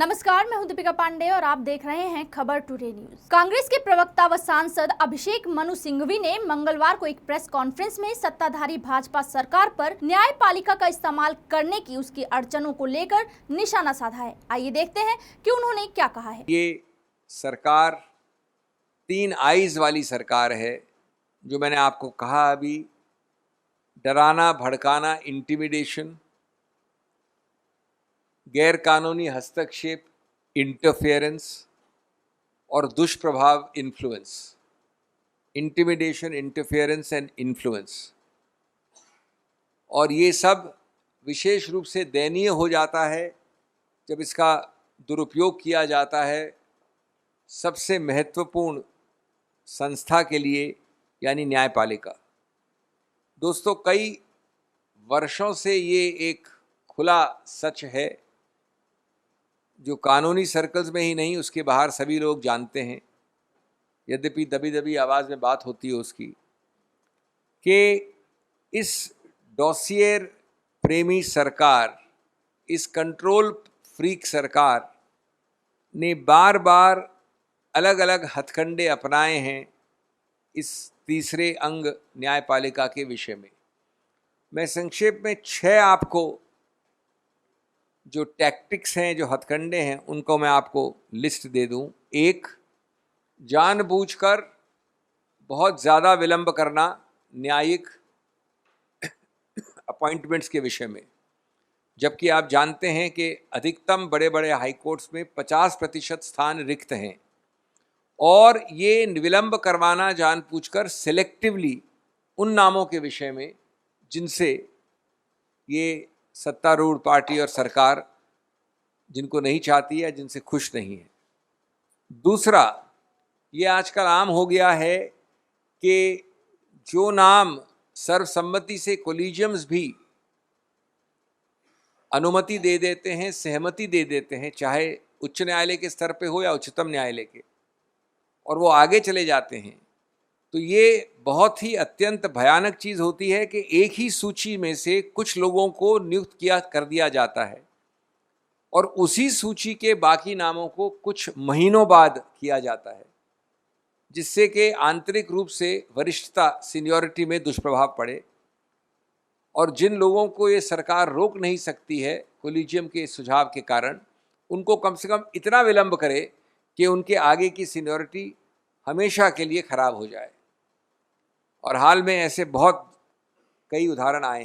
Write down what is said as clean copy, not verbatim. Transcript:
नमस्कार, मैं हूं दीपिका पांडे और आप देख रहे हैं खबर टुडे न्यूज। कांग्रेस के प्रवक्ता व सांसद अभिषेक मनु सिंघवी ने मंगलवार को एक प्रेस कॉन्फ्रेंस में सत्ताधारी भाजपा सरकार पर न्यायपालिका का इस्तेमाल करने की उसकी अड़चनों को लेकर निशाना साधा है। आइए देखते हैं कि उन्होंने क्या कहा है। ये सरकार 3 आईज वाली सरकार है, जो मैंने आपको कहा अभी, डराना, भड़काना, इंटिमिडेशन, गैर कानूनी हस्तक्षेप, इंटरफेरेंस और दुष्प्रभाव, influence. Intimidation, interference and influence. और ये सब विशेष रूप से दयनीय हो जाता है जब इसका दुरुपयोग किया जाता है सबसे महत्वपूर्ण संस्था के लिए, यानी न्यायपालिका। दोस्तों, कई वर्षों से ये एक खुला सच है जो कानूनी सर्कल्स में ही नहीं, उसके बाहर सभी लोग जानते हैं, यद्यपि दबी दबी आवाज़ में बात होती है उसकी, कि इस डॉसियर प्रेमी सरकार, इस कंट्रोल फ्रीक सरकार ने बार बार अलग अलग हथकंडे अपनाए हैं इस तीसरे अंग न्यायपालिका के विषय में। मैं संक्षेप में 6 आपको जो टैक्टिक्स हैं, जो हथकंडे हैं, उनको मैं आपको लिस्ट दे दूं। 1, जानबूझकर बहुत ज़्यादा विलंब करना न्यायिक अपॉइंटमेंट्स के विषय में, जबकि आप जानते हैं कि अधिकतम बड़े बड़े हाई कोर्ट्स में 50% स्थान रिक्त हैं। और ये विलंब करवाना जानबूझकर सेलेक्टिवली उन नामों के विषय में जिनसे ये सत्तारूढ़ पार्टी और सरकार जिनको नहीं चाहती है, जिनसे खुश नहीं है। दूसरा, ये आजकल आम हो गया है कि जो नाम सर्वसम्मति से कोलिजियम्स भी अनुमति दे देते हैं, सहमति दे देते हैं, चाहे उच्च न्यायालय के स्तर पे हो या उच्चतम न्यायालय के, और वो आगे चले जाते हैं, तो ये बहुत ही अत्यंत भयानक चीज़ होती है कि एक ही सूची में से कुछ लोगों को नियुक्त कर दिया जाता है और उसी सूची के बाकी नामों को कुछ महीनों बाद किया जाता है, जिससे कि आंतरिक रूप से वरिष्ठता, सीनियरिटी में दुष्प्रभाव पड़े। और जिन लोगों को ये सरकार रोक नहीं सकती है कोलिजियम के सुझाव के कारण, उनको कम से कम इतना विलंब करे कि उनके आगे की सीनियरिटी हमेशा के लिए खराब हो जाए। और हाल में ऐसे बहुत कई उदाहरण आए हैं।